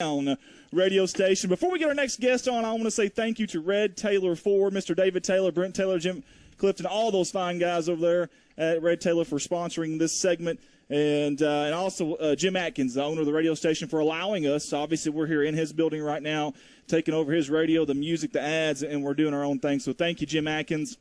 on radio station. Before we get our next guest on, I want to say thank you to Red Taylor Ford, Mr. David Taylor, Brent Taylor, Jim Clifton, all those fine guys over there at Red Taylor for sponsoring this segment, and also Jim Atkins, the owner of the radio station, for allowing us. Obviously, we're here in his building right now, taking over his radio, the music, the ads, and we're doing our own thing. So thank you, Jim Atkins.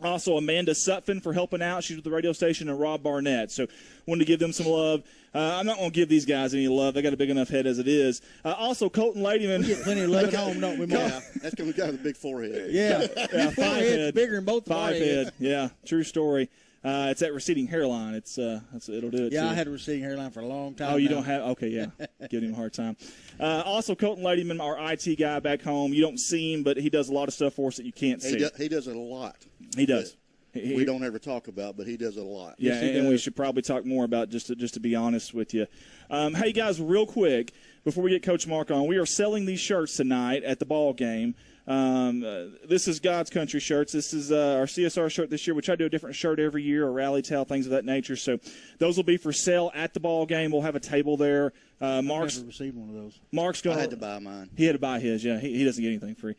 Also, Amanda Sutphin for helping out. She's with the radio station, and Rob Barnett. So wanted to give them some love. I'm not going to give these guys any love. They got a big enough head as it is. Also, Colton Ladyman. We get plenty of love at home, don't we, Mark? Yeah, that's because we got a big forehead. Yeah, his forehead's bigger than both of our heads. Head. Yeah, true story. It's that receding hairline. It'll do it. Yeah, too. I had a receding hairline for a long time. Oh, you now. don't have? Okay, yeah. Giving him a hard time. Also, Colton Ladyman, our IT guy back home. You don't see him, but he does a lot of stuff for us that you can't see. He does it a lot. He does. We don't ever talk about, but he does it a lot. Yeah, Yes, and we should probably talk more about just to be honest with you. Hey, guys, real quick, before we get Coach Mark on, we are selling these shirts tonight at the ball game. This is God's Country shirts. This is our CSR shirt this year, which I do a different shirt every year, a rally towel, things of that nature. So those will be for sale at the ball game. We'll have a table there. Mark's never received one of those. Mark's going. I had to buy mine. He had to buy his. Yeah, he doesn't get anything free.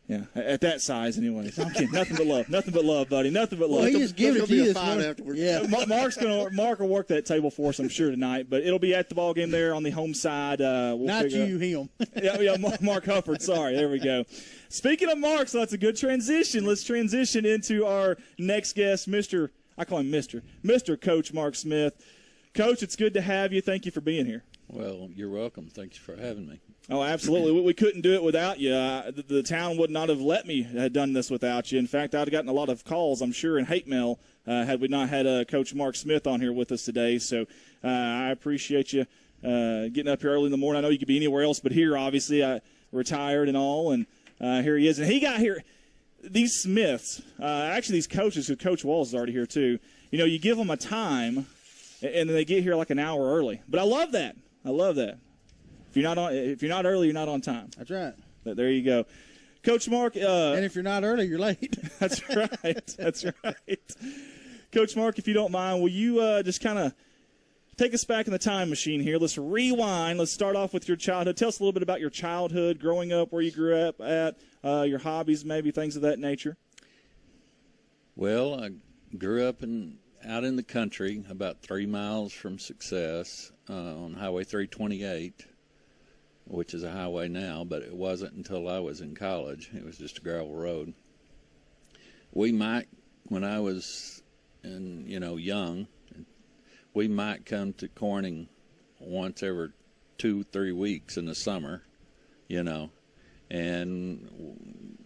Yeah, at that size, anyway. I'm kidding. Nothing but love, buddy. Nothing but love. Well, he just gives it to you this morning. Afterwards. Yeah. Mark will work that table for us, I'm sure, tonight. But it'll be at the ball game there on the home side. Not you, him. Yeah, Mark Hufford. Sorry, there we go. Speaking of Mark, so that's a good transition. Let's transition into our next guest, I call him Mr. Coach Mark Smith. Coach, it's good to have you. Thank you for being here. Well, you're welcome. Thank you for having me. Oh, absolutely. We couldn't do it without you. The town would not have let me have done this without you. In fact, I'd have gotten a lot of calls, I'm sure, and hate mail had we not had Coach Mark Smith on here with us today. So I appreciate you getting up here early in the morning. I know you could be anywhere else but here, obviously. I retired and all, and here he is. And he got here. These Smiths, actually these coaches, because Coach Walls is already here too, you give them a time, and then they get here like an hour early. But I love that. If you're not early, you're not on time. That's right. But there you go. Coach Mark. And if you're not early, you're late. That's right. That's right. Coach Mark, if you don't mind, will you just kind of take us back in the time machine here? Let's rewind. Let's start off with your childhood. Tell us a little bit about your childhood, growing up, where you grew up at, your hobbies, maybe things of that nature. Well, I grew up out in the country, about 3 miles from Success, on Highway 328, which is a highway now, but it wasn't until I was in college. It was just a gravel road. When I was young, we might come to Corning once every 2-3 weeks in the summer, and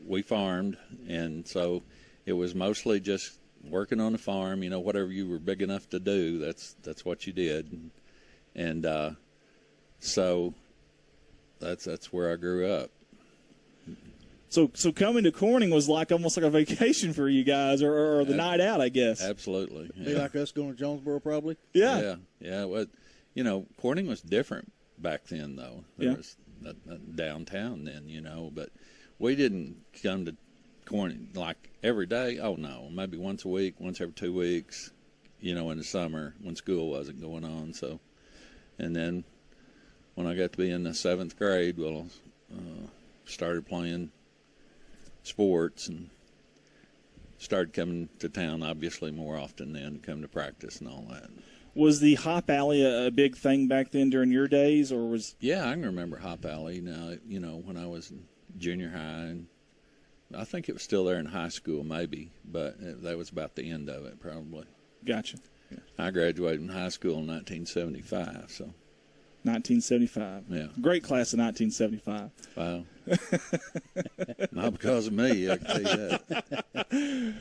we farmed, and so it was mostly just working on the farm, whatever you were big enough to do, that's what you did. And so that's where I grew up. So coming to Corning was almost like a vacation for you guys, or the night out, I guess. Absolutely. Yeah. Be like us going to Jonesboro, probably. Yeah. Yeah. Well, Corning was different back then, though. There was downtown then, but we didn't come to Corning like every day. Oh no, maybe once a week, once every 2 weeks, in the summer when school wasn't going on. So, and then when I got to be in the 7th grade, started playing sports and started coming to town obviously more often then to come to practice and all that. Was the Hop Alley a big thing back then during your days, or was? Yeah, I can remember Hop Alley. Now, when I was in junior high, and I think it was still there in high school, maybe, but that was about the end of it, probably. Gotcha. Yeah. I graduated in high school in 1975, so. 1975. Yeah. Great class of 1975. Wow. Not because of me, I can tell you that.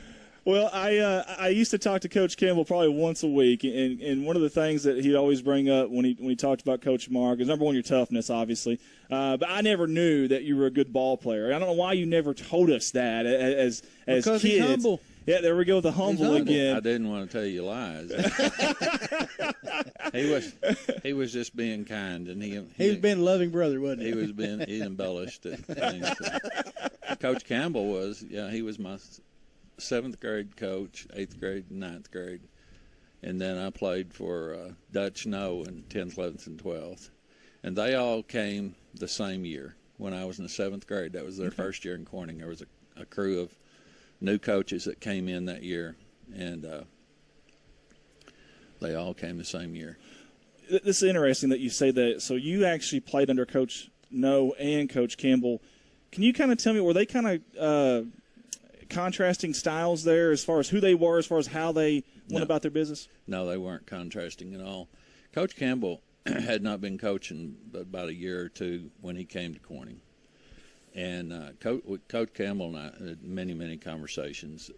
Well, I used to talk to Coach Campbell probably once a week, and one of the things that he'd always bring up when he talked about Coach Mark is, number one, your toughness, obviously. But I never knew that you were a good ball player. I don't know why you never told us that as because kids. He's humble. Yeah, there we go, the humble again. I didn't want to tell you lies. He was just being kind, and he was being a loving brother, wasn't he? He embellished it. Coach Campbell he was my 7th grade coach, 8th grade, 9th grade, and then I played for Dutch No in 10th, 11th, and 12th. and they all came the same year when I was in the 7th grade. That was their first year in Corning. There was a crew of new coaches that came in that year, and they all came the same year. This is interesting that you say that. So you actually played under Coach No and Coach Campbell. Can you kind of tell me, were they kind of contrasting styles there as far as who they were, as far as how they went about their business? No, they weren't contrasting at all. Coach Campbell had not been coaching but about a year or two when he came to Corning. And Coach Campbell and I had many, many conversations,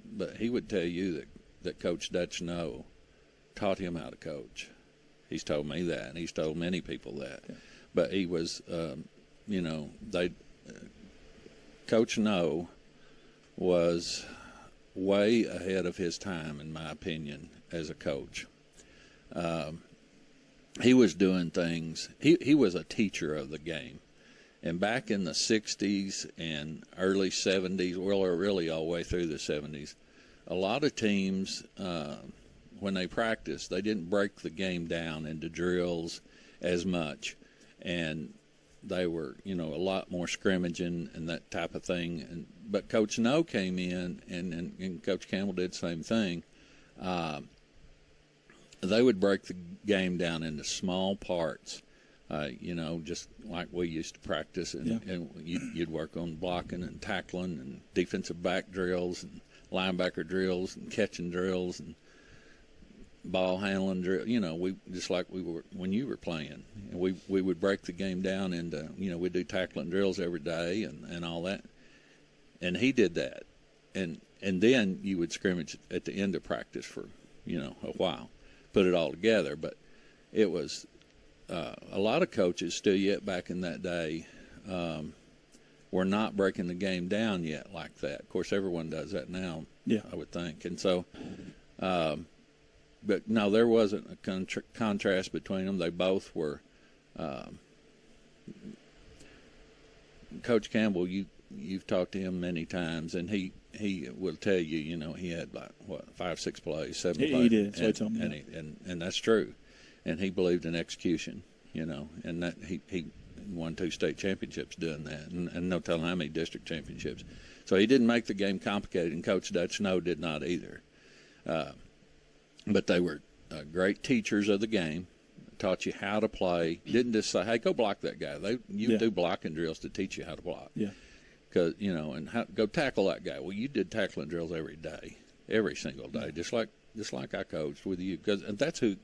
but he would tell you that Coach Dutch No taught him how to coach. He's told me that, and he's told many people that. Yeah. But he was, Coach No was way ahead of his time, in my opinion, as a coach. He was doing things. He was a teacher of the game. And back in the 60s and early 70s, well, or really all the way through the 70s, a lot of teams, when they practiced, they didn't break the game down into drills as much. And they were, a lot more scrimmaging and that type of thing. But Coach No came in, and Coach Campbell did the same thing. They would break the game down into small parts. Just like we used to practice, and you'd work on blocking and tackling and defensive back drills and linebacker drills and catching drills and ball handling drill. We just like we were when you were playing. And we would break the game down into, we'd do tackling drills every day and all that. And he did that, and then you would scrimmage at the end of practice for a while, put it all together. But it was. A lot of coaches still yet back in that day were not breaking the game down yet like that. Of course, everyone does that now, I would think. And so, but no, there wasn't a contrast between them. They both were. Coach Campbell, you've talked to him many times, and he will tell you, he had 5, 6 plays, 7 plays. He did. So I told him, and that's true. And he believed in execution, and that he won 2 state championships doing that, and no telling how many district championships. So he didn't make the game complicated, and Coach Dutch No did not either. But they were great teachers of the game, taught you how to play. Didn't just say, "Hey, go block that guy." You do blocking drills to teach you how to block. Yeah. Because go tackle that guy. Well, you did tackling drills every day, every single day, just like I coached with you. And that's who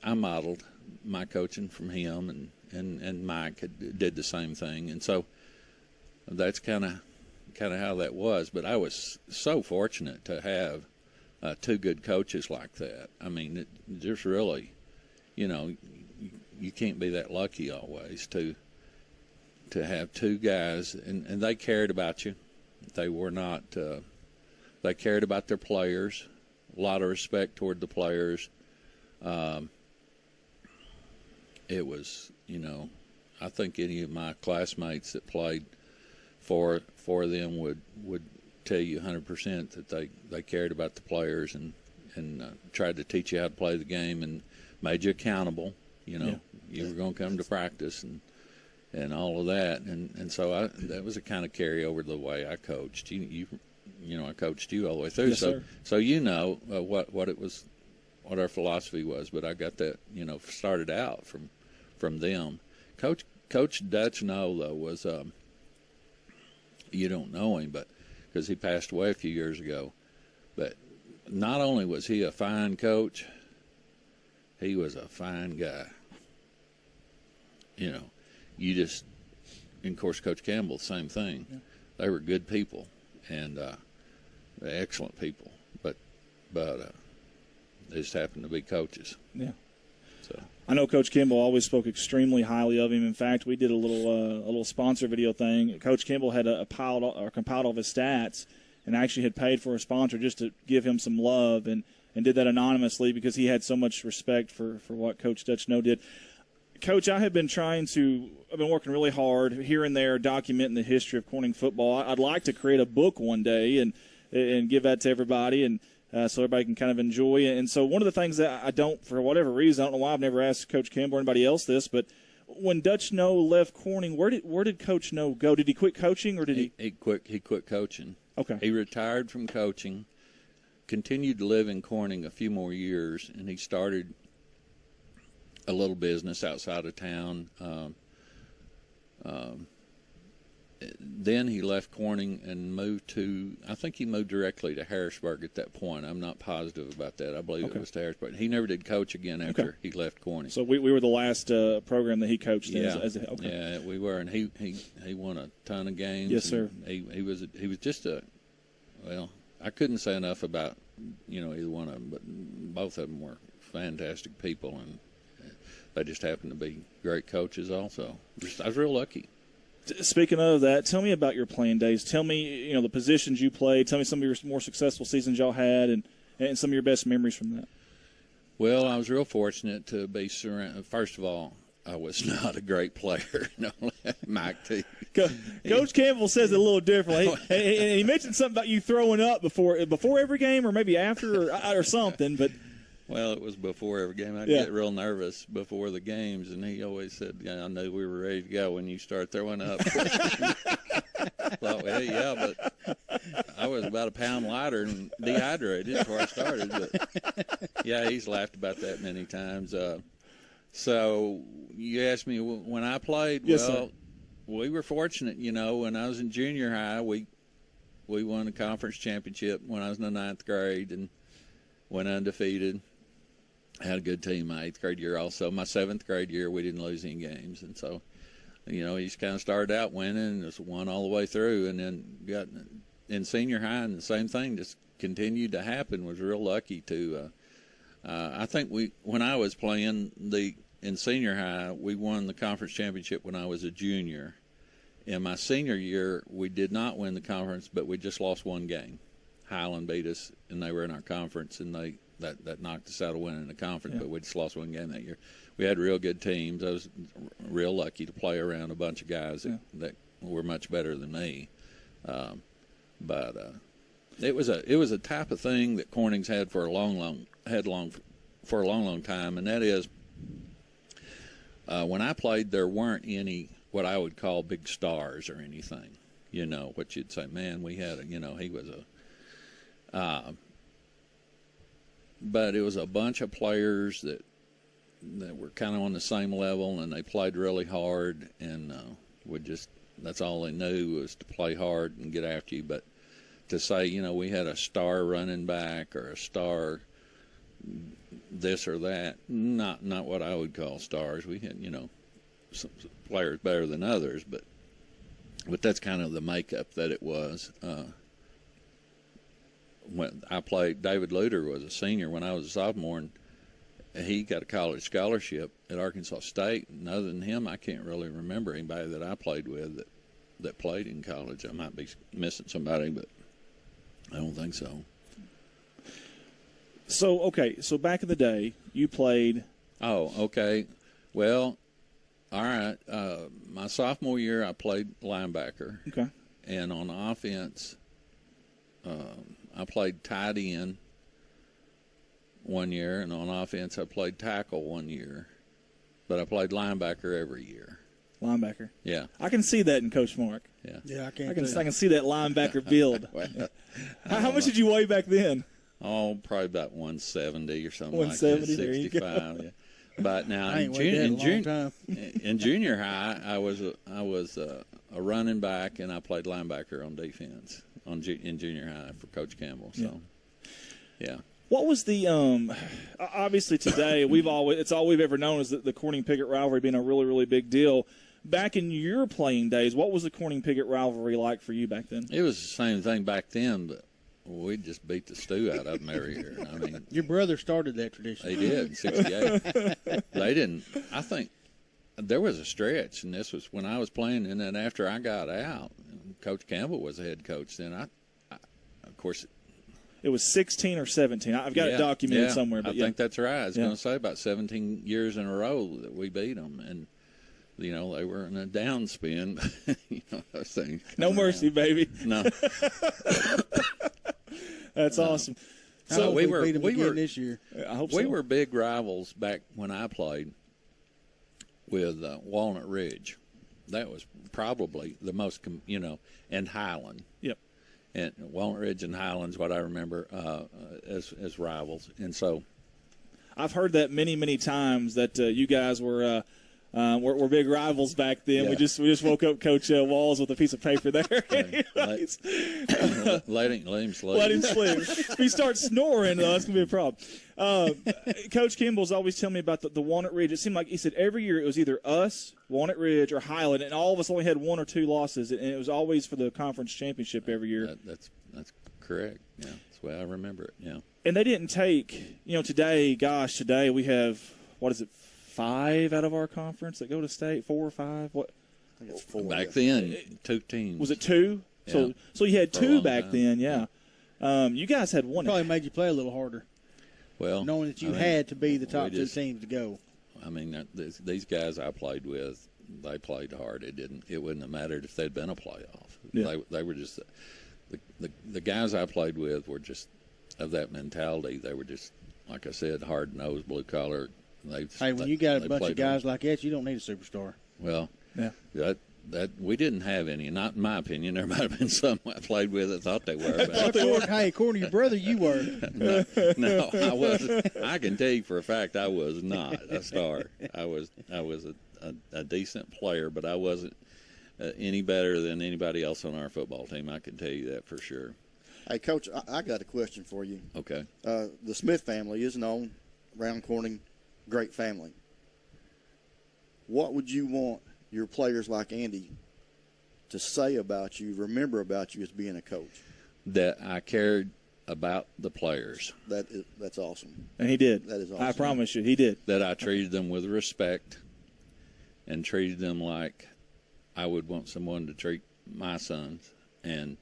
I modeled my coaching from him, and Mike did the same thing, and so that's kind of how that was. But I was so fortunate to have 2 good coaches like that. I mean, there's really, you can't be that lucky always to have 2 guys, and they cared about you. They were not. They cared about their players. A lot of respect toward the players. It was, I think any of my classmates that played for them would tell you 100% that they cared about the players and tried to teach you how to play the game and made you accountable. You were going to come to practice and all of that, and so that was a kind of carryover to the way I coached. I coached you all the way through. Yes, so what it was. What our philosophy was, but I got that, started out from them. Coach Dutch No, though, was, you don't know him, but because he passed away a few years ago, but not only was he a fine coach, he was a fine guy. And of course, Coach Campbell, same thing. Yeah. They were good people and excellent people, but they just happened to be coaches. Yeah. So I know Coach Campbell always spoke extremely highly of him. In fact, we did a little sponsor video thing. Coach Campbell had compiled all of his stats, and actually had paid for a sponsor just to give him some love, and did that anonymously because he had so much respect for what Coach Dutch No did. Coach, I've been working really hard here and there documenting the history of Corning football. I'd like to create a book one day and give that to everybody and so everybody can kind of enjoy it. And so one of the things that I don't, for whatever reason, I don't know why I've never asked Coach Campbell or anybody else this, but when Dutch Noe left Corning, where did Coach Noe go? Did he quit coaching or did he? He quit coaching. Okay. He retired from coaching, continued to live in Corning a few more years, and he started a little business outside of town. Then he left Corning and moved to, I think he moved directly to Harrisburg at that point. I'm not positive about that. I believe it was to Harrisburg. He never did coach again after he left Corning. So we were the last program that he coached in. Yeah, Okay. yeah, we were, and he won a ton of games. Yes, sir. He was just well, I couldn't say enough about either one of them, but both of them were fantastic people, and they just happened to be great coaches also. I was real lucky. Speaking of that, tell me about your playing days. Tell me, the positions you played. Tell me some of your more successful seasons y'all had, and some of your best memories from that. Well, I was real fortunate to be surrounded. First of all, I was not a great player. No, Mike T. Coach Campbell says it a little differently. He mentioned something about you throwing up before every game, or maybe after, or something. But well, it was before every game. I'd get real nervous before the games, and he always said, "I knew we were ready to go when you start throwing up." Thought, well, yeah, but I was about a pound lighter and dehydrated before I started. But yeah, he's laughed about that many times. So you asked me when I played. Yes, well, sir. We were fortunate, when I was in junior high, we won the conference championship when I was in the 9th grade and went undefeated. I had a good team my 8th grade year also. My 7th grade year, we didn't lose any games. And so, he just kind of started out winning and just won all the way through. And then got in senior high, and the same thing just continued to happen. Was real lucky to I think when I was playing in senior high, we won the conference championship when I was a junior. In my senior year, we did not win the conference, but we just lost one game. Highland beat us, and they were in our conference, and that knocked us out of winning the conference, but we just lost one game that year. We had real good teams. I was real lucky to play around a bunch of guys that were much better than me. But it was a type of thing that Corning's had for a long time, and that is when I played, there weren't any what I would call big stars or anything. What you'd say, man, we had he was a. But it was a bunch of players that were kind of on the same level, and they played really hard, and that's all they knew was to play hard and get after you. But to say, we had a star running back or a star this or that, not what I would call stars. We had, some players better than others, but that's kind of the makeup that it was. When I played, David Luter was a senior when I was a sophomore, and he got a college scholarship at Arkansas State. And other than him, I can't really remember anybody that I played with that played in college. I might be missing somebody, but I don't think so. So back in the day, you played. Oh, okay. Well, all right. My sophomore year, I played linebacker. Okay. And on offense, I played tight end one year, and on offense I played tackle one year. But I played linebacker every year. Linebacker. Yeah. I can see that in Coach Mark. Yeah. Yeah, I I can see that linebacker build. Well, How much did you weigh back then? oh, probably about 170 or something 170, like there that. you 65. Yeah. But now I ain't weighed that in a long time. in junior high, I was a running back, and I played linebacker on defense in junior high for Coach Campbell. So, yeah. What was the obviously today it's all we've ever known is the Corning Pickett rivalry being a really, really big deal. Back in your playing days, what was the Corning Pickett rivalry like for you back then? It was the same thing back then, but we just beat the stew out of them every year. I mean, Your brother started that tradition. they did in '68. They didn't. I think there was a stretch, and this was when I was playing, and then after I got out, Coach Campbell was the head coach. Then I of course. It was 16 or 17. I've got it documented somewhere. But I think that's right. I was Yeah. going to say about 17 years in a row that we beat them, and they were in a downspin. Those things. No come mercy, around. baby. No. That's awesome. So we we were- beat them we again were- this year. I hope We so. were big rivals back when I played with Walnut Ridge. That was probably the most, and Highland. Yep. And Walnut Ridge and Highland's what I remember as rivals. And so, I've heard that many, many times that you guys were big rivals back then. Yeah. We just woke up Coach Walls with a piece of paper there. Anyways, let him sleep. let him sleep. If he starts snoring, though, that's gonna be a problem. Coach Kimball's always telling me about the Walnut Ridge. It seemed like he said every year it was either us, Walnut Ridge, or Highland, and all of us only had 1 or 2 losses, and it was always for the conference championship every year. That's correct. Yeah, that's the way I remember it. Yeah. And they didn't take, today we have, 5 out of our conference that go to state, 4 or 5? What I think it's 4. Back then, 2 teams. was it 2? Yeah. So you had For a 2 long back time. then, yeah. You guys had 1. Probably made you play a little harder, Well, knowing that you I mean, had to be the top we 2 just- teams to go. I mean, these guys I played with, they played hard. It wouldn't have mattered if they'd been a playoff. Yeah. They were just the guys I played with were just of that mentality. They were just, like I said, hard nosed, blue collar. Hey, when you got they a bunch of played guys hard. like that, you don't need a superstar. Well, Yeah. that we didn't have any. Not in my opinion. There might have been some I played with that thought they were. But According to your brother, you were. no, I wasn't. I can tell you for a fact I was not a star. I was a decent player, but I wasn't any better than anybody else on our football team. I can tell you that for sure. Hey, Coach, I got a question for you. Okay. The Smith family is known around Corning, great family. What would you want your players like Andy to say about you, remember about you as being a coach? That I cared about the players. That's awesome. And he did. That is I awesome. promise you, he did. That I treated them with respect and treated them like I would want someone to treat my sons. And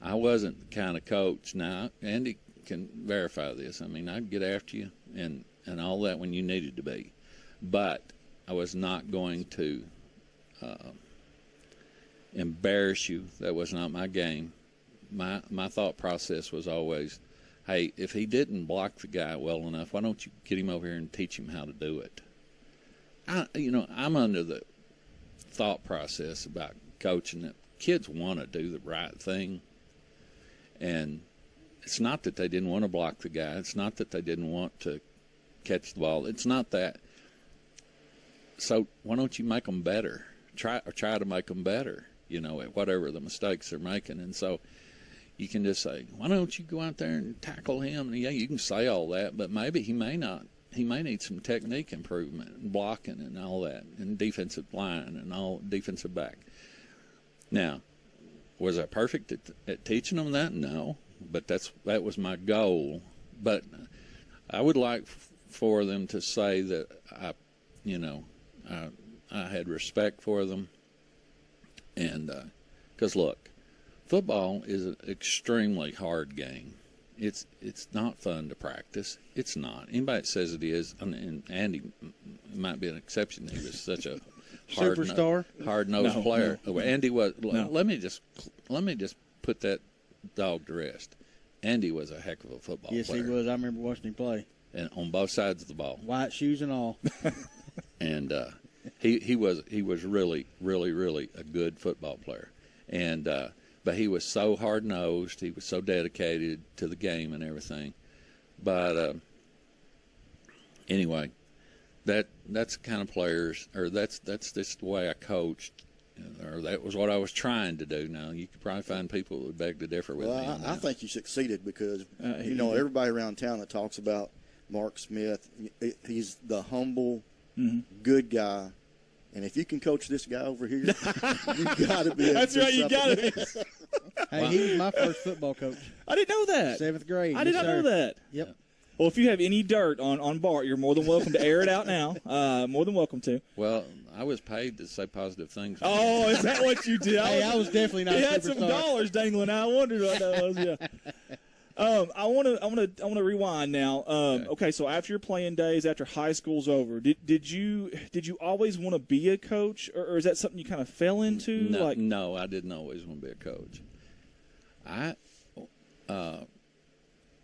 I wasn't the kind of coach. Now, Andy can verify this. I mean, I'd get after you and all that when you needed to be. But I was not going to embarrass you. That was not my game. My thought process was always, hey, if he didn't block the guy well enough, why don't you get him over here and teach him how to do it? I'm under the thought process about coaching that kids want to do the right thing. And it's not that they didn't want to block the guy. It's not that they didn't want to catch the ball. It's not that. So why don't you make them better? Try to make them better, at whatever the mistakes they're making. And so you can just say, why don't you go out there and tackle him? And yeah, you can say all that, but maybe he may not. He may need some technique improvement and blocking and all that, and defensive line and all defensive back. Now, was I perfect at teaching them that? No, but that was my goal. But I would like for them to say that I had respect for them, and because look, football is an extremely hard game. It's not fun to practice. It's not. Anybody that says it is, and Andy might be an exception. He was such a Superstar? hard-nosed No, player. no. Well, Andy was. No. Let me just put that dog to rest. Andy was a heck of a football Yes, player. he was. I remember watching him play. And on both sides of the ball. White shoes and all. And he was really, really, really a good football player. And but he was so hard nosed. He was so dedicated to the game and everything. But anyway, that's the kind of players, or that's just the way I coached, or that was what I was trying to do. Now you could probably find people that would beg to differ with me. Well, on I that. think you succeeded because, everybody around town that talks about Mark Smith, he's the humble, good guy. And if you can coach this guy over here, you got to be. That's right, you got it. Hey, he was my first football coach. I didn't know that. 7th grade. I did Yes, not know sir. that. Yep. Well, if you have any dirt on Bart, you're more than welcome to air it out now. More than welcome to. Well, I was paid to say positive things. Oh, is that what you did? Hey, I was definitely not He a had some superstar. dollars dangling out. I wondered what that was. Yeah. I want to rewind now. Okay, so after your playing days, after high school's over, did you always want to be a coach, or is that something you kind of fell into? No, I didn't always want to be a coach.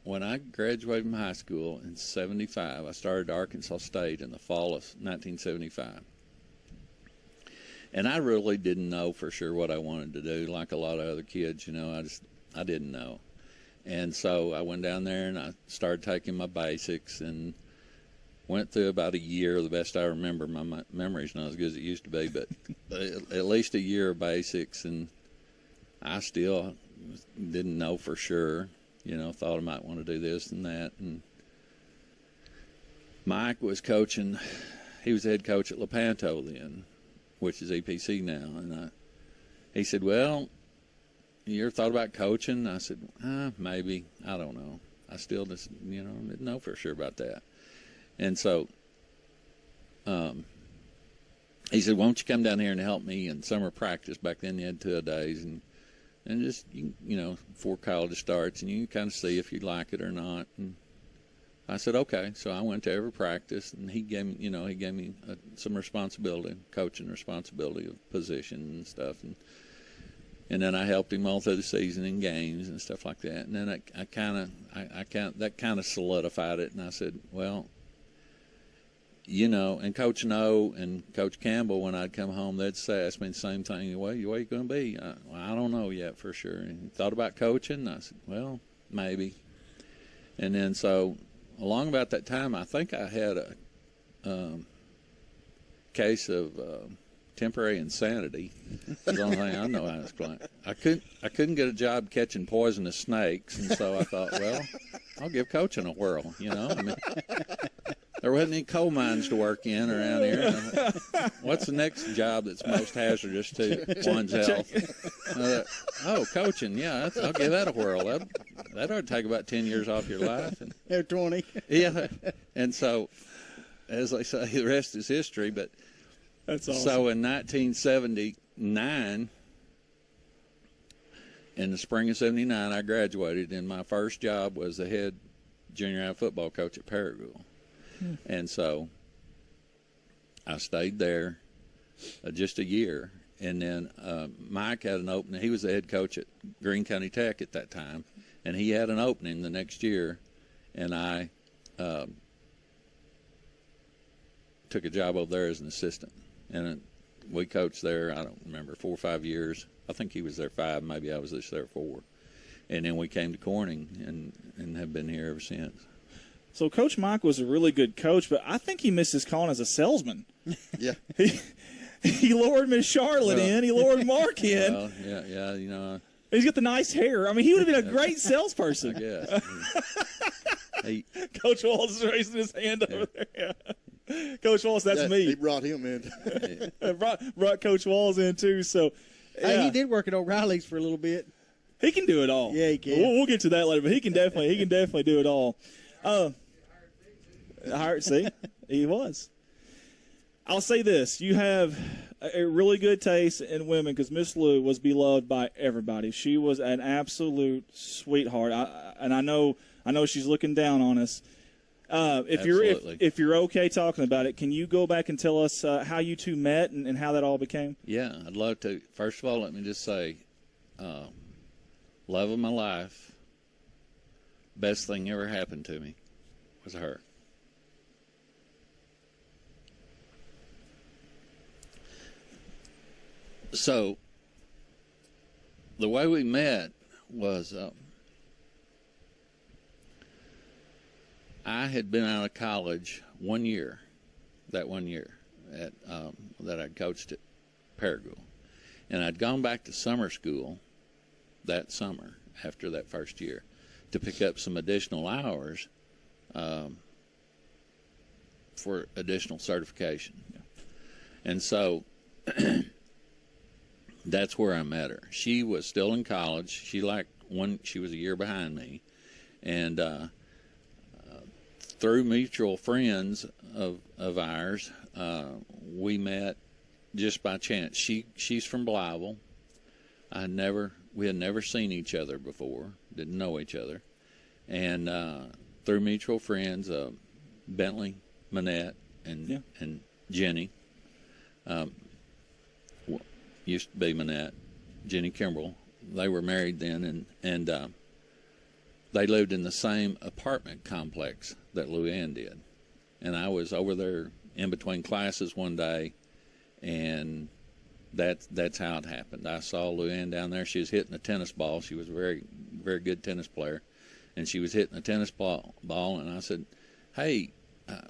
when I graduated from high school in '75, I started Arkansas State in the fall of 1975. And I really didn't know for sure what I wanted to do, like a lot of other kids, you know. I didn't know. And so I went down there and I started taking my basics and went through about a year, the best I remember. My memory's not as good as it used to be, but at least a year of basics. And I still didn't know for sure, you know, thought I might want to do this and that. And Mike was coaching, he was the head coach at Lepanto then, which is EPC now. And he said, well, you ever thought about coaching? I said, maybe. I don't know. I still just, you know, didn't know for sure about that. And so he said, won't you come down here and help me in summer practice? Back then you had 2-a-days and just, you know, before college starts, and you can kind of see if you like it or not. And I said, okay. So I went to every practice, and he gave me some responsibility, coaching responsibility of position and stuff. And then I helped him all through the season in games and stuff like that. And then that kind of solidified it. And I said, well, you know, and Coach No and Coach Campbell, when I'd come home, they'd say, ask me the same thing. Where you going to be? I don't know yet for sure. And thought about coaching? I said, well, maybe. And then so along about that time, I think I had a case of temporary insanity. That's the only thing I know how to explain. I couldn't get a job catching poisonous snakes, and so I thought, well, I'll give coaching a whirl. You know, I mean, there wasn't any coal mines to work in around here. What's the next job that's most hazardous to one's health? Coaching. Yeah, I'll give that a whirl. That ought to take about 10 years off your life. And, They're 20. Yeah, and so, as they say, the rest is history. But that's awesome. So in 1979, in the spring of '79, I graduated, and my first job was the head junior high football coach at Paragould. And so I stayed there just a year. And then Mike had an opening. He was the head coach at Greene County Tech at that time. And he had an opening the next year. And I took a job over there as an assistant. And we coached there, I don't remember, 4 or 5 years. I think he was there 5. Maybe I was just there 4. And then we came to Corning and have been here ever since. So Coach Mike was a really good coach, but I think he missed his calling as a salesman. Yeah. He lured Miss Charlotte in. He lured Mark in. Well, yeah, you know. He's got the nice hair. I mean, he would have been a great salesperson. I guess. Coach Wallace is raising his hand over there. Yeah. Coach Wallace, that's me. He brought him in. brought Coach Wallace in, too. So, yeah. Hey, he did work at O'Reilly's for a little bit. He can do it all. Yeah, he can. We'll get to that later, but he can definitely do it all. See, he was. I'll say this: you have a really good taste in women because Miss Lou was beloved by everybody. She was an absolute sweetheart, and I know she's looking down on us. If you're okay talking about it, can you go back and tell us how you two met and how that all became? Yeah, I'd love to. First of all, let me just say, love of my life, best thing ever happened to me was her. So, the way we met was I had been out of college 1 year, that 1 year at that I'd coached at Paragould. And I'd gone back to summer school that summer after that first year to pick up some additional hours for additional certification. Yeah. And so that's where I met her. She was still in college. She was a year behind me. And through mutual friends of ours, we met just by chance. She's from Blytheville. We had never seen each other before, didn't know each other. And through mutual friends, Bentley, Manette, and Jenny, used to be Manette, Jenny Kimbrell. They were married then, and they lived in the same apartment complex that Luann did. And I was over there in between classes one day, and that's how it happened. I saw Luann down there. She was hitting a tennis ball. She was a very, very good tennis player. And she was hitting a tennis ball, and I said, hey, why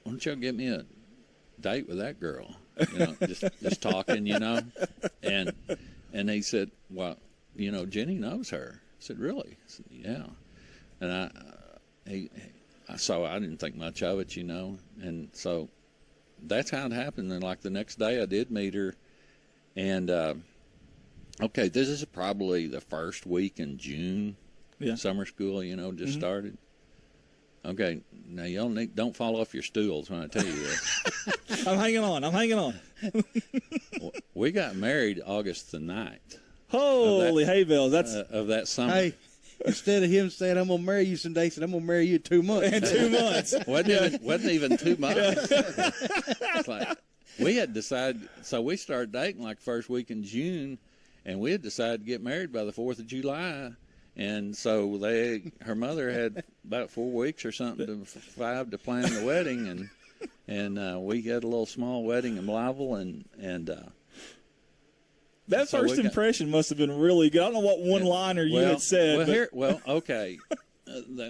don't y'all get me a date with that girl? You know, just talking, you know. And he said, well, you know, Jenny knows her. I said, really? I said, yeah. And so I didn't think much of it, you know. And so that's how it happened. And like the next day I did meet her. And, okay, this is probably the first week in June. Yeah. Summer school, you know, just started. Okay, now y'all don't fall off your stools when I tell you this. I'm hanging on. We got married August the 9th. Holy hay bells. That's Of that summer. Hey, instead of him saying, I'm going to marry you someday, he said, I'm going to marry you in 2 months. in 2 months. Wasn't even 2 months. It's like, we had decided, so we started dating like first week in June, and we had decided to get married by the 4th of July. And so her mother had about 4 weeks or something to 5 to plan the wedding, and we had a little small wedding in Blytheville, and that so first impression must have been really good. I don't know what one-liner you had said. Okay.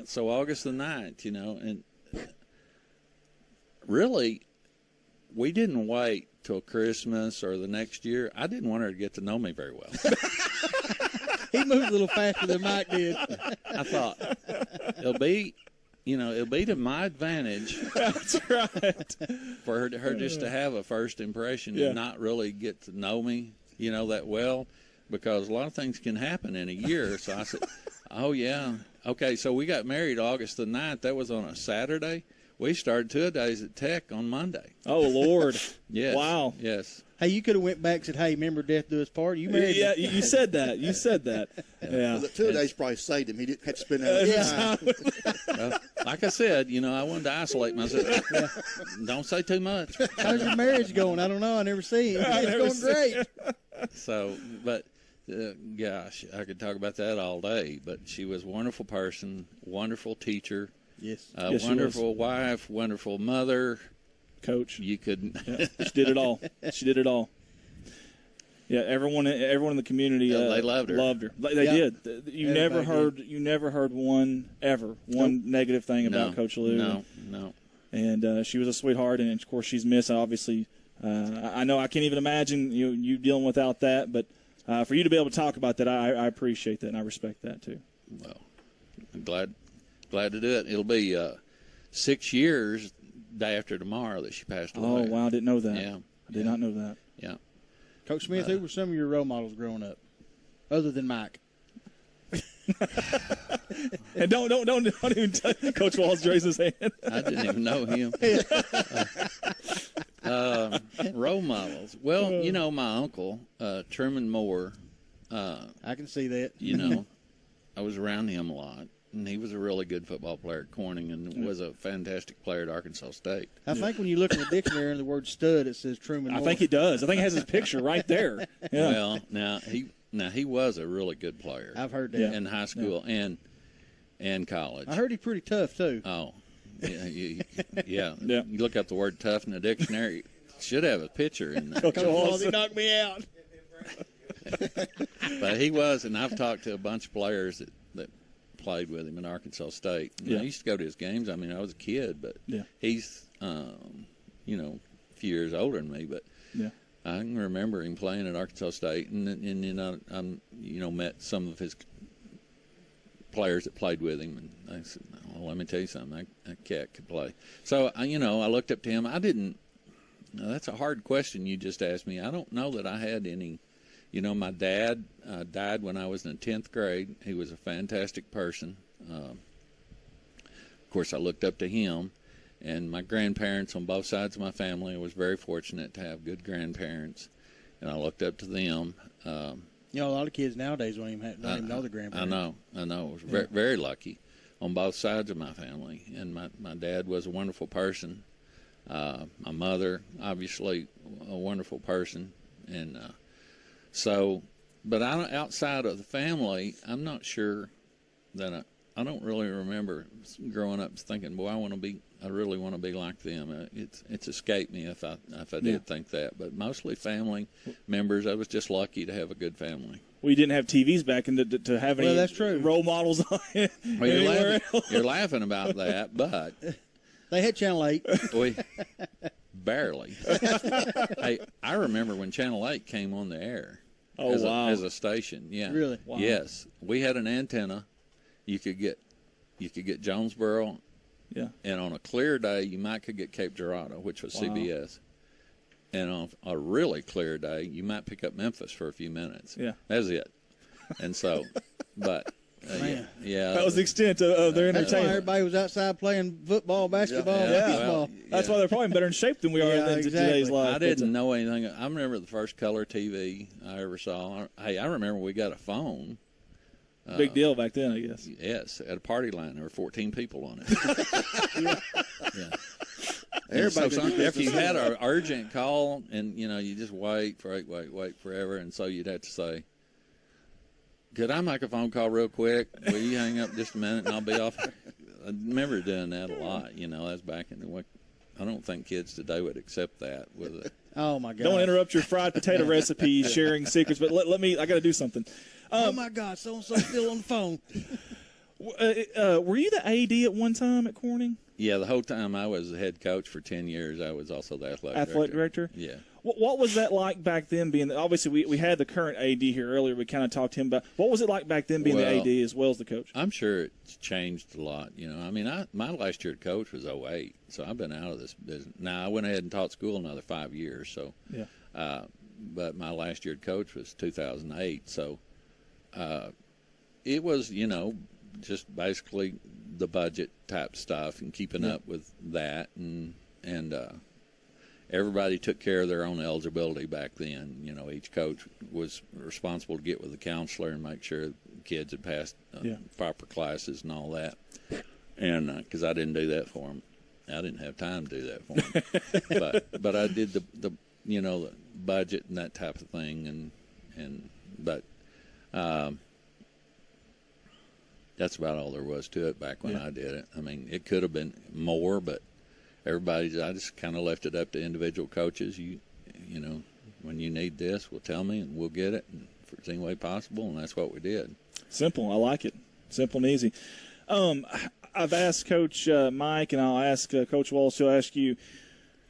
So August the 9th, you know, and really, we didn't wait till Christmas or the next year. I didn't want her to get to know me very well. He moved a little faster than Mike did. I thought it'll be to my advantage. That's right. For her just to have a first impression and not really get to know me, you know, that well, because a lot of things can happen in a year. So I said, oh yeah, okay. So we got married August the 9th. That was on a Saturday. We started 2 days at Tech on Monday. Oh Lord. Yes. Wow. Yes. Hey, you could have went back and said, hey, remember death do us part? You married Yeah, me. you said that. Yeah. Well, the 2 days probably saved him. He didn't have to spend that time. Like I said, you know, I wanted to isolate myself. Don't say too much. How's your marriage going? I don't know. I never see it. It's going great. So, but gosh, I could talk about that all day. But she was a wonderful person, wonderful teacher, Yes. Yes, she wonderful wife, wonderful mother. Coach. You could. She did it all. Yeah, everyone in the community they loved her. They did. You Everybody never heard one negative thing about Coach Lou. No. And she was a sweetheart, and of course she's missed. Obviously, I know I can't even imagine you dealing without that. But for you to be able to talk about that, I appreciate that and I respect that too. Well, I'm glad to do it. It'll be 6 years day after tomorrow that she passed away. Oh wow, I didn't know that. Yeah, I did not know that. Yeah. Coach Smith, who were some of your role models growing up, other than Mike? And don't even Coach Walls raise his hand. I didn't even know him. Role models. Well, you know, my uncle, Truman Moore. I can see that. You know, I was around him a lot, and he was a really good football player at Corning, and was a fantastic player at Arkansas State. I think when you look in the dictionary in the word stud, it says Truman Moore. I think it does. I think it has his picture right there. Yeah. Well, now he was a really good player. I've heard that. In high school and college. I heard he's pretty tough, too. Oh, yeah. Yeah. You look up the word tough in the dictionary, it should have a picture in there. Coach Walls. He knocked me out. But he was, and I've talked to a bunch of players that played with him in Arkansas State. And I used to go to his games. I mean, I was a kid, but he's, you know, a few years older than me. But I can remember him playing at Arkansas State, and you know, met some of his players that played with him, and I said, well, let me tell you something, that cat could play. So, you know, I looked up to him. I didn't. That's a hard question you just asked me. I don't know that I had any. You know, my dad died when I was in the 10th grade. He was a fantastic person. Of course, I looked up to him. And my grandparents on both sides of my family, I was very fortunate to have good grandparents. And I looked up to them. You know, a lot of kids nowadays don't even know their grandparents. I know. I was very, very lucky on both sides of my family. And my dad was a wonderful person. My mother, obviously, a wonderful person. And so, but outside of the family, I'm not sure that I don't really remember growing up thinking, boy, I really want to be like them. It's escaped me if I did think that. But mostly family members. I was just lucky to have a good family. We didn't have TVs back in to have any that's true. role models on it. Well, you're laughing about that, but They had Channel 8. we barely. Hey, I remember when Channel 8 came on the air. Oh, wow. As a station, yeah. Really? Wow. Yes, we had an antenna. You could get Jonesboro, Yeah. and on a clear day, you could get Cape Girardeau, which was Wow. CBS. And on a really clear day, you might pick up Memphis for a few minutes. Yeah. That's it. And so, but Man. yeah, That was the extent of their That's why entertainment. everybody was outside playing football, basketball, Yeah. baseball. well, That's yeah. why they're probably in better shape than we are Yeah, in exactly. today's life. I didn't know anything. I remember the first color TV I ever saw. Hey, I remember we got a phone. Big deal back then, I guess. Yes, at a party line, there were 14 people on it. Yeah. Everybody So could do if you business. had an urgent call, and you just wait forever, and so you'd have to say, "Could I make a phone call real quick? Will you hang up just a minute, and I'll be off." I remember doing that a lot. That's back in the. I don't think kids today would accept that with it. Oh, my God. Don't interrupt your fried potato recipe sharing secrets, but let me. I got to do something. Oh, my God. So-and-so still on the phone. Were you the AD at one time at Corning? Yeah, the whole time I was the head coach for 10 years, I was also the Athletic director? Yeah. What was that like back then? Being obviously we had the current AD here earlier. We kind of talked to him about what was it like back then being the Well, AD as well as the coach. I'm sure it's changed a lot. I mean, my last year at coach was 2008, so I've been out of this business. Now, I went ahead and taught school another 5 years, so. Yeah. But my last year at coach was 2008, so it was, just basically the budget type stuff and keeping up with that, and everybody took care of their own eligibility back then. Each coach was responsible to get with the counselor and make sure kids had passed proper classes and all that. And because I didn't do that for them, I didn't have time to do that for them. but I did the budget and that type of thing, but that's about all there was to it back when I did it. I mean, it could have been more, but I just kind of left it up to individual coaches. When you need this, well, tell me and we'll get it if it's any way possible, and that's what we did. Simple. I like it. Simple and easy. I've asked Coach Mike, and I'll ask Coach Walsh. He'll ask you,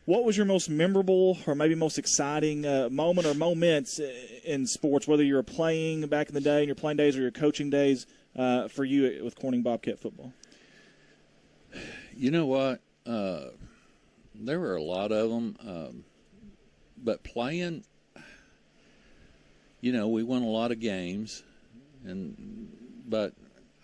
what was your most memorable or maybe most exciting moment or moments in sports, whether you were playing back in the day in your playing days or your coaching days for you with Corning Bobcat football? You know what? There were a lot of them, but playing, we won a lot of games, but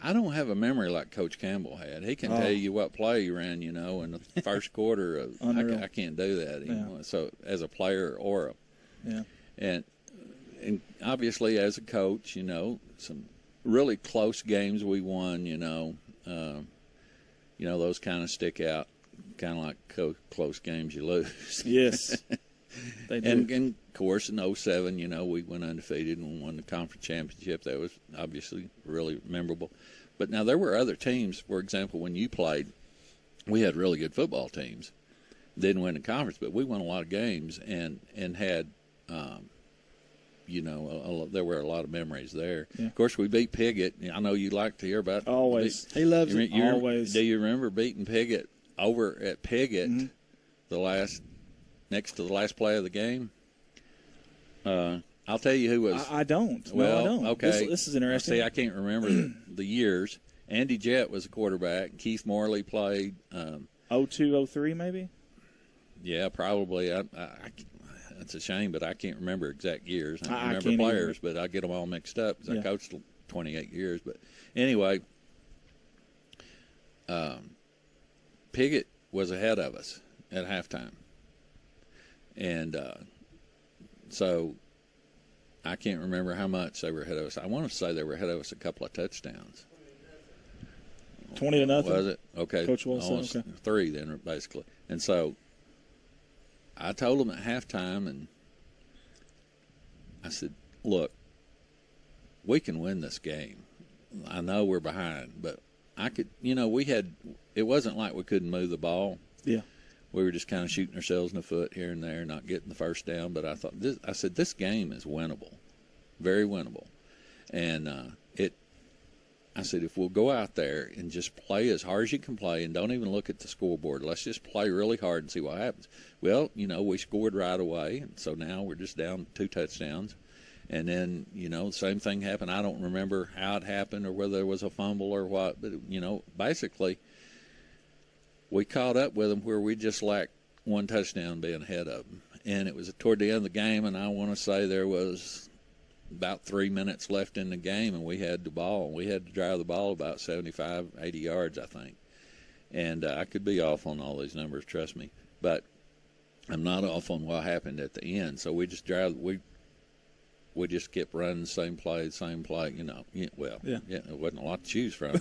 I don't have a memory like Coach Campbell had. He can tell you what play he ran, in the first quarter. I can't do that anymore. Yeah. So as a player and obviously as a coach, some really close games we won. Those kind of stick out, kind of like close games you lose. Yes. They do. And of course, in 2007, we went undefeated and won the conference championship. That was obviously really memorable. But now there were other teams. For example, when you played, we had really good football teams. Didn't win the conference, but we won a lot of games and had, there were a lot of memories there. Yeah. Of course, we beat Piggott. I know you like to hear about. Always. He loves it. Always. Do you remember beating Piggott over at Piggott next to the last play of the game? I'll tell you who was. I don't. Well, no, I don't. Okay. This is interesting. See, I can't remember the years. Andy Jett was a quarterback. Keith Morley played. 02, 03 maybe? Yeah, probably. That's a shame, but I can't remember exact years. I remember can't players, but I get them all mixed up because I coached 28 years. But anyway, Piggott was ahead of us at halftime. And so I can't remember how much they were ahead of us. I want to say they were ahead of us a couple of touchdowns. 20-0. Was it? Okay. Coach Wilson. Okay. 3 then, basically. And so I told them at halftime, and I said, look, we can win this game. I know we're behind, but I could, it wasn't like we couldn't move the ball. Yeah. We were just kind of shooting ourselves in the foot here and there, not getting the first down. But I said, this game is winnable, very winnable. And I said, if we'll go out there and just play as hard as you can play and don't even look at the scoreboard, let's just play really hard and see what happens. Well, we scored right away, and so now we're just down 2 touchdowns. And then, the same thing happened. I don't remember how it happened or whether there was a fumble or what, but, basically we caught up with them where we just lacked 1 touchdown being ahead of them. And it was toward the end of the game, and I want to say there was about 3 minutes left in the game, and we had the ball. We had to drive the ball about 75, 80 yards, I think. And I could be off on all these numbers, trust me. But I'm not off on what happened at the end. So we just we just kept running the same play. It wasn't a lot to choose from.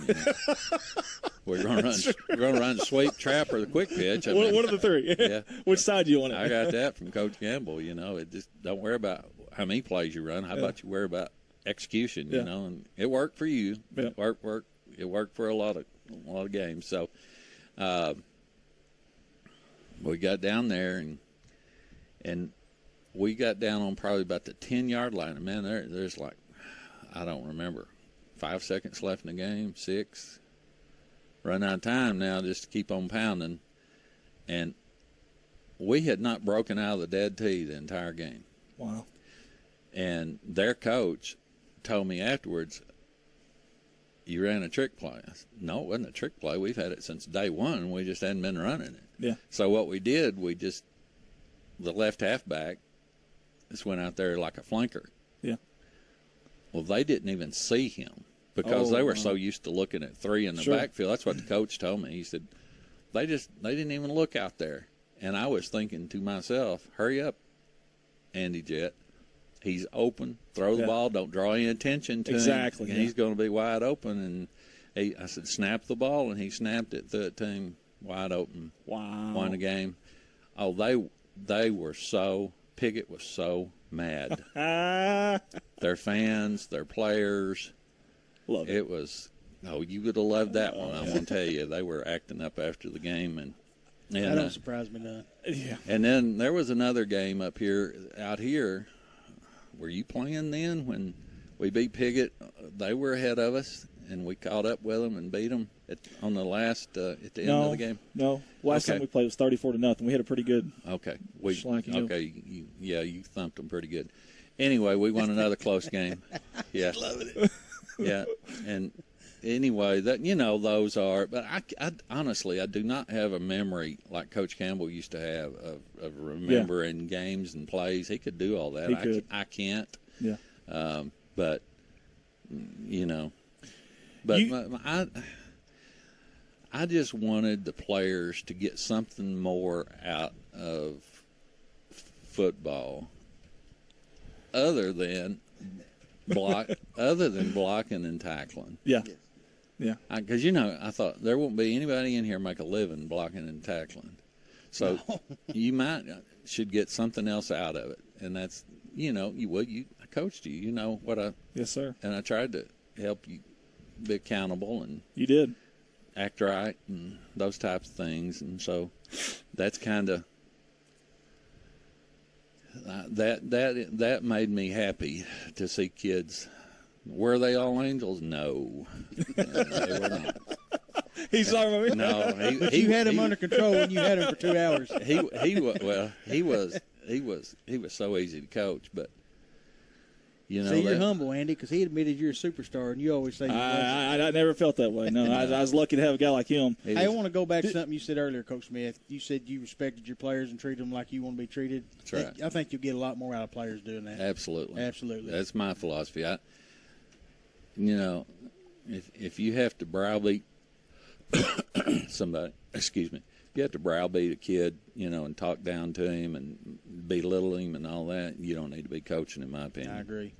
We're going to run sweep, trap, or the quick pitch. One of the 3. Yeah. Which side do you want it? I got that from Coach Campbell. It just don't worry about how many plays you run. How about you worry about execution? And it worked for you. Yeah. It worked for a lot of games. So we got down there and we got down on probably about the 10-yard line. And man, there's like, I don't remember, 5 seconds left in the game, 6. Run out of time now just to keep on pounding. And we had not broken out of the dead tee the entire game. Wow. And their coach told me afterwards, you ran a trick play. I said, no, it wasn't a trick play. We've had it since day one. We just hadn't been running it. Yeah. So what we did, the left halfback just went out there like a flanker. Yeah. Well, they didn't even see him because they were so used to looking at 3 in the backfield. That's what the coach told me. He said, they didn't even look out there. And I was thinking to myself, hurry up, Andy Jett. He's open. Throw the ball. Don't draw any attention to him. Exactly. And he's going to be wide open. And I said, snap the ball, and he snapped it, threw it to him wide open. Wow. Won the game. Oh, they were so – Piggott was so mad. Their fans, their players. Love it. It was – you would have loved that one, I'm going to tell you. They were acting up after the game. And that don't surprise me none. Yeah. And then there was another game out here. Were you playing then when we beat Piggott? They were ahead of us, and we caught up with them and beat them on the last at the end of the game. No, last time we played was 34-0. We had a pretty good. Okay, you thumped them pretty good. Anyway, we won another close game. Yeah, loving it. Yeah, and anyway, those are. But I honestly, I do not have a memory like Coach Campbell used to have of remembering games and plays. He could do all that. I can't. Yeah. But I just wanted the players to get something more out of football, other than blocking and tackling. Yeah. Yeah. Because, I thought there won't be anybody in here make a living blocking and tackling. So you should get something else out of it. And that's, I coached you, Yes, sir. And I tried to help you be accountable. And you did. Act right and those types of things. And so that's kind of, that made me happy to see kids. Were they all angels? No. They were not. He's talking about me. No, but you had him under control when you had him for 2 hours. He was so easy to coach, but See, you're humble, Andy, because he admitted you're a superstar, and you always say I never felt that way. No, I was lucky to have a guy like him. Hey, I want to go back to something you said earlier, Coach Smith. You said you respected your players and treated them like you want to be treated. That's right. I think you'll get a lot more out of players doing that. Absolutely. That's my philosophy. If you have to browbeat somebody, excuse me, you have to browbeat a kid, and talk down to him and belittle him and all that, you don't need to be coaching, in my opinion. I agree.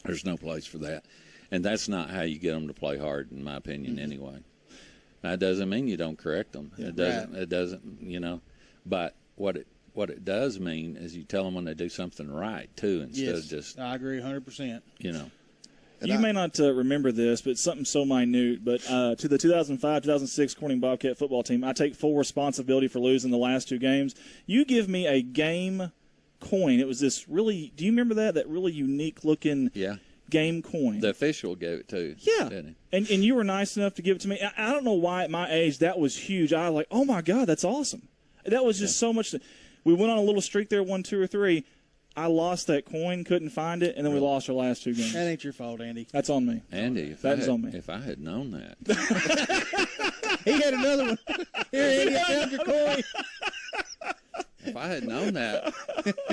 There's no place for that. And that's not how you get them to play hard, in my opinion, anyway. That doesn't mean you don't correct them. Yeah, it doesn't, but what it does mean is you tell them when they do something right, too, instead of just. I agree 100%. You may not remember this, but it's something so minute. But to the 2005-2006 Corning Bobcat football team, I take full responsibility for losing the last 2 games. You give me a game coin. It was this really – do you remember that? That really unique-looking game coin. The official gave it to. Yeah. Didn't And you were nice enough to give it to me. I don't know why at my age that was huge. I was like, oh, my God, that's awesome. That was just so much. We went on a little streak there, 1, 2, or 3. I lost that coin, couldn't find it, and then we lost our last 2 games. That ain't your fault, Andy. That's on me. Andy, on me. If I had known that. He had another one. Here, Andy, I found your coin. If I had known that,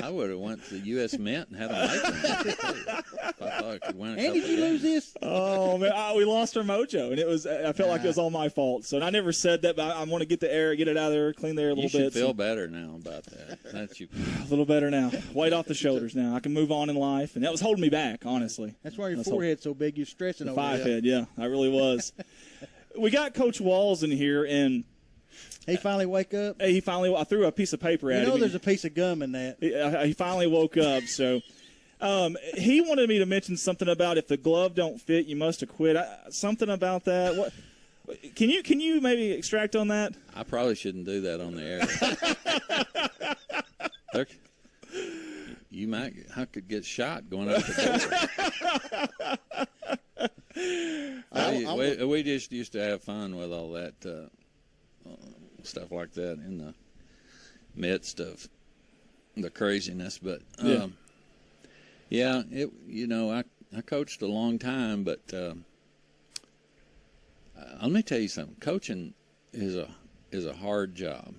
I would have went to the U.S. Mint and had a make them. If I thought I could win a Andy, couple did you lose games. this? Oh, man, we lost our mojo, and it was. I felt like it was all my fault. So and I never said that, but I want to get the air, get it out of there, clean the air a little You should bit. feel better now about that. That's you. A little better now. Weight off the shoulders now. I can move on in life, and that was holding me back, honestly. That's why your That's forehead's so big. You're stressing over it. 5-head, yeah, I really was. We got Coach Walls in here, and He finally wake up. he finally. I threw a piece of paper at You him. know there's a piece of gum in that. He finally woke up, so he wanted me to mention something about if the glove don't fit, you must have quit. Something about that. What? Can you maybe extract on that? I probably shouldn't do that on the air. Look, I could get shot going up the door. We just used to have fun with all that stuff like that in the midst of the craziness. But I coached a long time, but let me tell you something. Coaching is a hard job,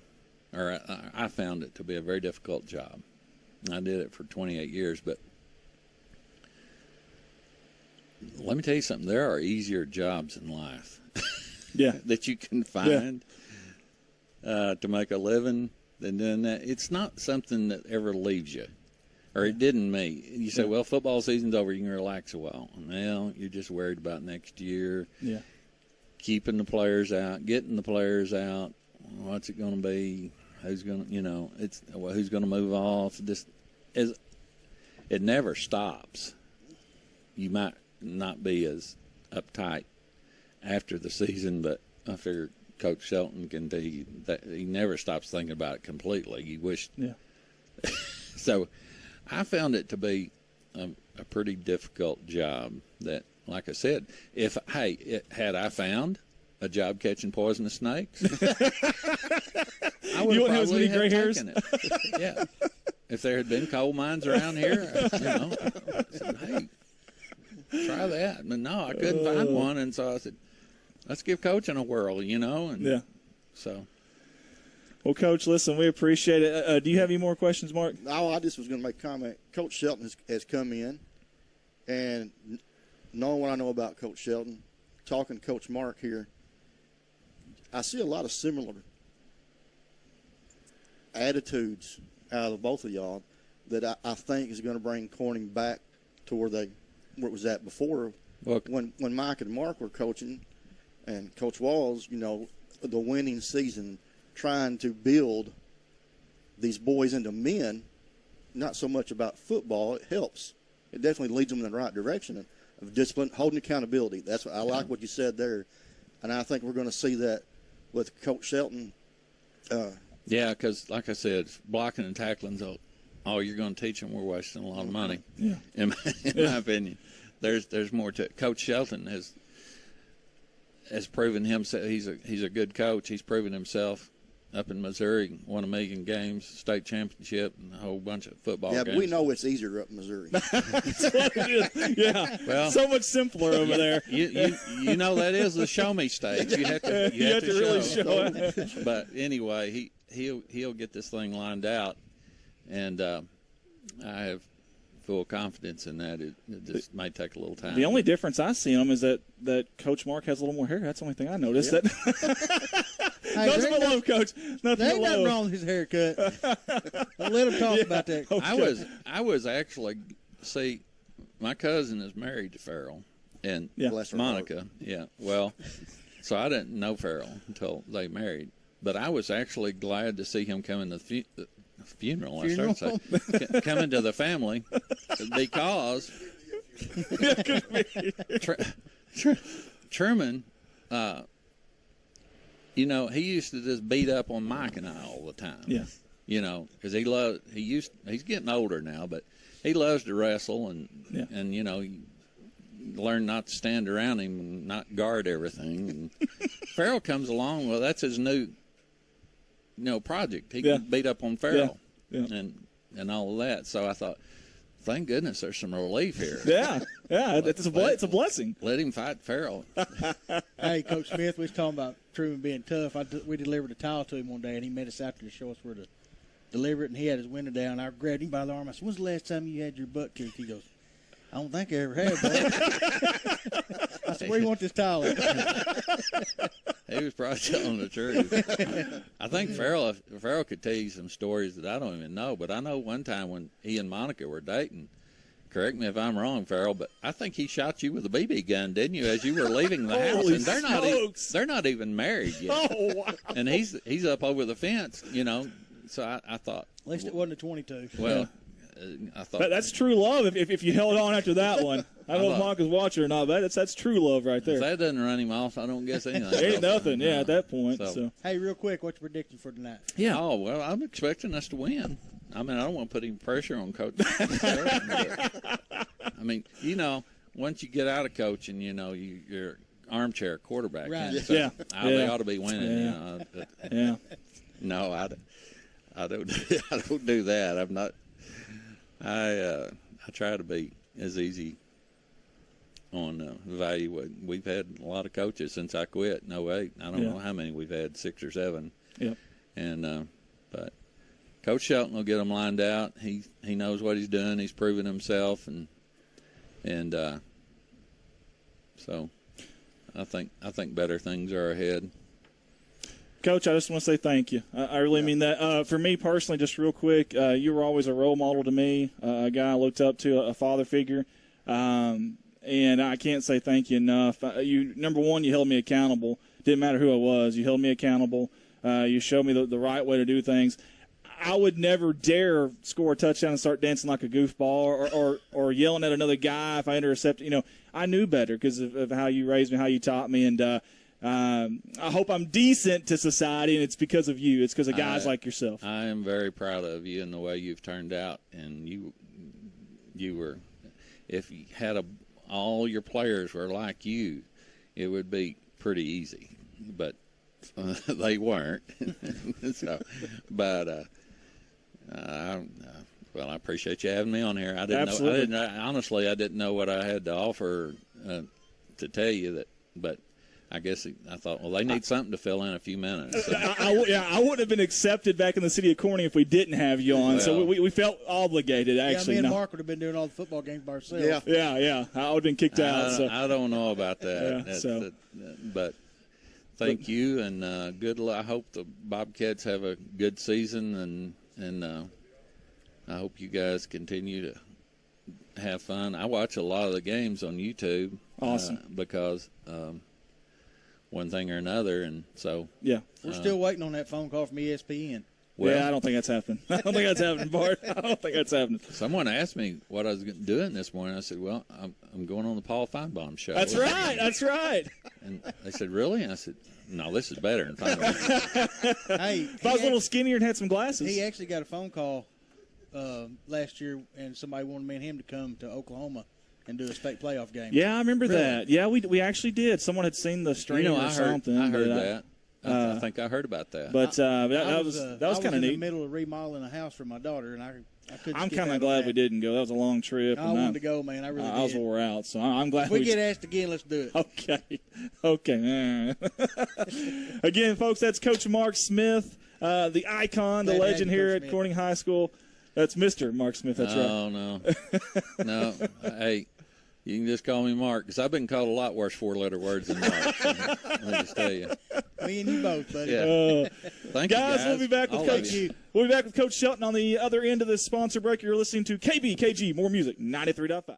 or I found it to be a very difficult job. I did it for 28 years, but let me tell you something. There are easier jobs in life that you can find to make a living than doing that. It's not something that ever leaves you, or it didn't me. You say, well, football season's over, you can relax a while. Well, you're just worried about next year. Yeah. Keeping the players out, getting the players out. What's it going to be? Who's going to, who's going to move off? It never stops. You might not be as uptight after the season, but I figure Coach Shelton can tell you that he never stops thinking about it completely. You wish. Yeah. So I found it to be a pretty difficult job that, like I said, had I found a job catching poisonous snakes, I would have probably have taken it. Yeah. If there had been coal mines around here, I said, hey, try that. But no, I couldn't find one, and so I said, let's give coaching a whirl, And so. Well, Coach, listen, we appreciate it. Do you have any more questions, Mark? No, I just was going to make a comment. Coach Shelton has come in, and knowing what I know about Coach Shelton, talking to Coach Mark here, I see a lot of similar attitudes out of both of y'all that I think is going to bring Corning back to where it was at before. Look, when Mike and Mark were coaching, and Coach Walls, the winning season, trying to build these boys into men, not so much about football. It helps. It definitely leads them in the right direction of discipline, holding accountability. That's what I like what you said there, and I think we're going to see that with Coach Shelton. Yeah, because like I said, blocking and tackling's all you're going to teach them. We're wasting a lot of money. Yeah. In my opinion, there's more to it. Coach Shelton has proven himself. He's a good coach. He's proven himself up in Missouri, won 1 million games, state championship, and a whole bunch of football games. Yeah, but we know it's easier up in Missouri. That's what it is. Yeah. Well, so much simpler over there. You know that is the show me stage. You have to really show it. But anyway, he'll get this thing lined out, and I have full confidence in that. It just might take a little time. The only difference I see in him is that Coach Mark has a little more hair. That's the only thing I noticed. Yeah. Hey, nothing but love, Coach. Nothing there ain't but nothing love. wrong with his haircut. Don't let him talk about that. Okay. I was actually, see, my cousin is married to Farrell and Bless her Monica. heart. Yeah, well, so I didn't know Farrell until they married. But I was actually glad to see him coming to the funeral. I started to say, coming to the family, because Truman, you know, he used to just beat up on Mike and I all the time. Yeah. You know, because he's getting older now, but he loves to wrestle and you know, you learn not to stand around him and not guard everything. And Farrell comes along, well, that's his new, project. He can beat up on Farrell and all of that. So I thought, thank goodness there's some relief here. Yeah, it's a blessing. Let him fight Farrell. Hey, Coach Smith, we was talking about Truman being tough. We delivered a towel to him one day, and he met us after to show us where to deliver it, and he had his window down. I grabbed him by the arm. I said, when's the last time you had your butt kicked? He goes, I don't think I ever have, bud. I said, where do you want this towel at? He was probably telling the truth. I think Farrell could tell you some stories that I don't even know, but I know one time when he and Monica were dating, correct me if I'm wrong, Farrell, but I think he shot you with a BB gun, didn't you, as you were leaving the house? Holy And they're not even married yet. Oh, wow. And he's up over the fence, So I thought, At least it wasn't a 22. well, I thought That's true love. If you held on after that one, I don't know if Monica's watching or not, but that's true love right if there. that doesn't run him off, I don't guess anything. Ain't nothing. Yeah, at that point. So. Hey, real quick, what's your prediction for tonight? Yeah. Oh, well, I'm expecting us to win. I mean, I don't want to put any pressure on Coach. I mean, once you get out of coaching, you're armchair quarterback. Right. So Yeah. They ought to be winning. Yeah. No, I don't do that. I'm not. I try to be as easy on value. We've had a lot of coaches since I quit in 08. I don't know how many we've had, 6 or 7. Yep. And but Coach Shelton will get them lined out. He knows what he's doing. He's proven himself, and so I think better things are ahead. Coach, I just want to say thank you. I really mean that. For me personally, just real quick, you were always a role model to me, a guy I looked up to, a father figure, and I can't say thank you enough. Number one, you held me accountable. Didn't matter who I was. You held me accountable. You showed me the right way to do things. I would never dare score a touchdown and start dancing like a goofball or yelling at another guy if I intercepted. I knew better because of how you raised me, how you taught me, and I hope I'm decent to society, and it's because of you. It's because of guys like yourself. I am very proud of you and the way you've turned out. And you were, if you had all your players were like you, it would be pretty easy. But they weren't. So, but well, I appreciate you having me on here. I didn't Absolutely. know. Honestly, I didn't know what I had to offer to tell you that, but. I guess I thought, well, they need something to fill in a few minutes. So. I wouldn't have been accepted back in the city of Corning if we didn't have you on. So we felt obligated, actually. Yeah, me and Mark would have been doing all the football games by ourselves. Yeah. I would have been kicked out. So. I don't know about that. Yeah, but thank you, and good luck. I hope the Bobcats have a good season, and I hope you guys continue to have fun. I watch a lot of the games on YouTube. Awesome. Because one thing or another, and so yeah, we're still waiting on that phone call from ESPN. Well, I don't think that's happening. I don't think that's happening, Bart. I don't think that's happening. Someone asked me what I was doing this morning. I said, well, I'm going on the Paul Feinbaum show. That's right. That's right. And they said, really? And I said, no, this is better than Feinbaum. Hey, if I was a little skinnier and had some glasses. He actually got a phone call last year, and somebody wanted me and him to come to Oklahoma and do a state playoff game. Yeah, I remember that. Yeah, we actually did. Someone had seen the stream or something. I heard that. I think I heard about that. But that was kind of neat. in the middle of remodeling a house for my daughter, and I couldn't. I'm kind of glad we didn't go. That was a long trip. I wanted to go, man. I really did. I was wore out, so I'm glad if we get asked again, let's do Okay. it. Okay. Again, folks, that's Coach Mark Smith, the icon, the legend here at Corning High School. That's Mr. Mark Smith. That's right. Oh, no. No. Hey, you can just call me Mark, because I've been called a lot worse 4-letter words than Mark. Let me just tell you. Me and you both, buddy. Yeah. Thank you, guys. We'll be back with Coach Shelton on the other end of this sponsor break. You're listening to KBKG, more music, 93.5.